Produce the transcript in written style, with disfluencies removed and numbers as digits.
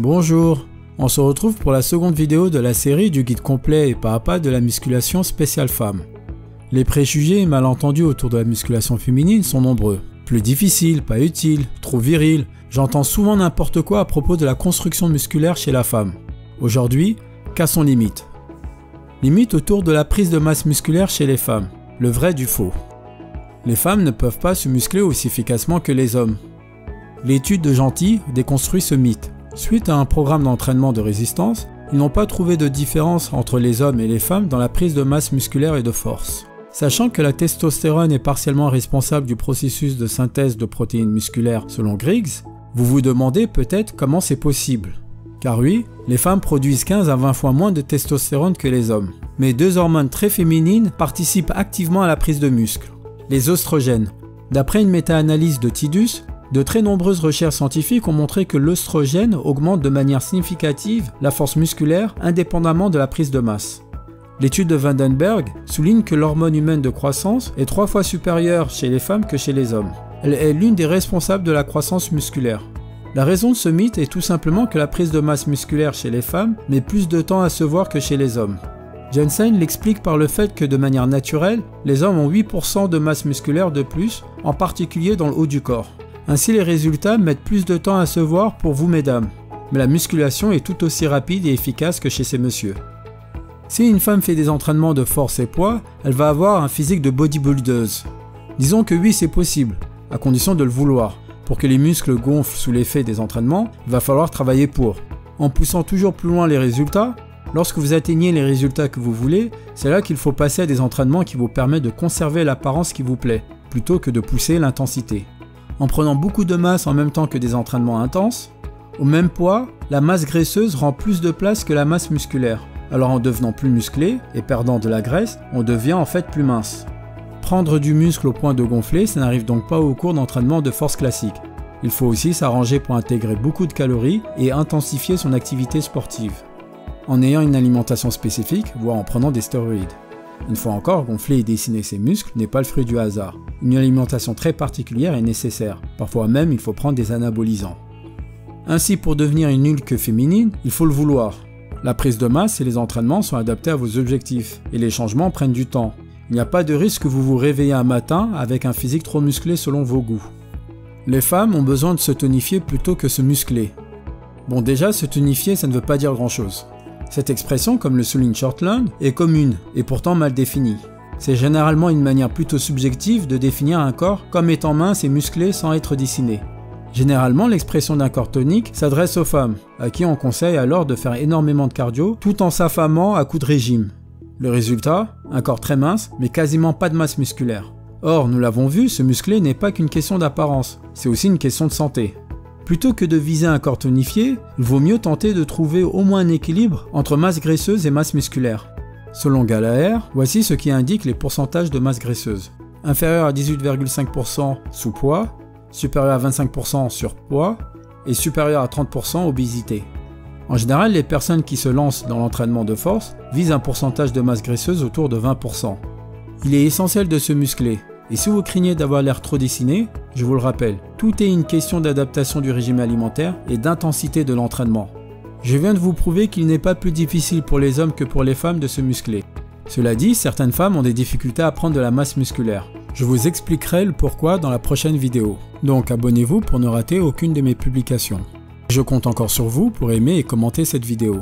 Bonjour, on se retrouve pour la seconde vidéo de la série du guide complet et pas à pas de la musculation spéciale femme. Les préjugés et malentendus autour de la musculation féminine sont nombreux. Plus difficile, pas utile, trop viril, j'entends souvent n'importe quoi à propos de la construction musculaire chez la femme. Aujourd'hui, cassons les mythes. Les mythes autour de la prise de masse musculaire chez les femmes, le vrai du faux. Les femmes ne peuvent pas se muscler aussi efficacement que les hommes. L'étude de Gentil déconstruit ce mythe. Suite à un programme d'entraînement de résistance, ils n'ont pas trouvé de différence entre les hommes et les femmes dans la prise de masse musculaire et de force. Sachant que la testostérone est partiellement responsable du processus de synthèse de protéines musculaires selon Griggs, vous vous demandez peut-être comment c'est possible. Car oui, les femmes produisent 15 à 20 fois moins de testostérone que les hommes. Mais deux hormones très féminines participent activement à la prise de muscle. Les oestrogènes. D'après une méta-analyse de Tidus, de très nombreuses recherches scientifiques ont montré que l'œstrogène augmente de manière significative la force musculaire indépendamment de la prise de masse. L'étude de Vandenberg souligne que l'hormone humaine de croissance est 3 fois supérieure chez les femmes que chez les hommes. Elle est l'une des responsables de la croissance musculaire. La raison de ce mythe est tout simplement que la prise de masse musculaire chez les femmes met plus de temps à se voir que chez les hommes. Jensen l'explique par le fait que de manière naturelle, les hommes ont 8% de masse musculaire de plus, en particulier dans le haut du corps. Ainsi les résultats mettent plus de temps à se voir pour vous mesdames, mais la musculation est tout aussi rapide et efficace que chez ces messieurs. Si une femme fait des entraînements de force et poids, elle va avoir un physique de bodybuildeuse. Disons que oui, c'est possible, à condition de le vouloir. Pour que les muscles gonflent sous l'effet des entraînements, il va falloir travailler pour. En poussant toujours plus loin les résultats, lorsque vous atteignez les résultats que vous voulez, c'est là qu'il faut passer à des entraînements qui vous permettent de conserver l'apparence qui vous plaît, plutôt que de pousser l'intensité. En prenant beaucoup de masse en même temps que des entraînements intenses, au même poids, la masse graisseuse rend plus de place que la masse musculaire. Alors en devenant plus musclé et perdant de la graisse, on devient en fait plus mince. Prendre du muscle au point de gonfler, ça n'arrive donc pas au cours d'entraînement de force classique. Il faut aussi s'arranger pour intégrer beaucoup de calories et intensifier son activité sportive. En ayant une alimentation spécifique, voire en prenant des stéroïdes. Une fois encore, gonfler et dessiner ses muscles n'est pas le fruit du hasard. Une alimentation très particulière est nécessaire. Parfois même, il faut prendre des anabolisants. Ainsi, pour devenir une Hulk féminine, il faut le vouloir. La prise de masse et les entraînements sont adaptés à vos objectifs, et les changements prennent du temps. Il n'y a pas de risque que vous vous réveillez un matin avec un physique trop musclé selon vos goûts. Les femmes ont besoin de se tonifier plutôt que se muscler. Bon, déjà, se tonifier, ça ne veut pas dire grand-chose. Cette expression, comme le souligne Shortland, est commune et pourtant mal définie. C'est généralement une manière plutôt subjective de définir un corps comme étant mince et musclé sans être dessiné. Généralement, l'expression d'un corps tonique s'adresse aux femmes, à qui on conseille alors de faire énormément de cardio tout en s'affamant à coups de régime. Le résultat, un corps très mince mais quasiment pas de masse musculaire. Or, nous l'avons vu, se muscler n'est pas qu'une question d'apparence, c'est aussi une question de santé. Plutôt que de viser un corps tonifié, il vaut mieux tenter de trouver au moins un équilibre entre masse graisseuse et masse musculaire. Selon Gallagher, voici ce qui indique les pourcentages de masse graisseuse. Inférieur à 18,5% sous-poids, supérieur à 25% surpoids et supérieur à 30% obésité. En général, les personnes qui se lancent dans l'entraînement de force visent un pourcentage de masse graisseuse autour de 20%. Il est essentiel de se muscler. Et si vous craignez d'avoir l'air trop dessiné, je vous le rappelle, tout est une question d'adaptation du régime alimentaire et d'intensité de l'entraînement. Je viens de vous prouver qu'il n'est pas plus difficile pour les hommes que pour les femmes de se muscler. Cela dit, certaines femmes ont des difficultés à prendre de la masse musculaire. Je vous expliquerai le pourquoi dans la prochaine vidéo. Donc abonnez-vous pour ne rater aucune de mes publications. Je compte encore sur vous pour aimer et commenter cette vidéo.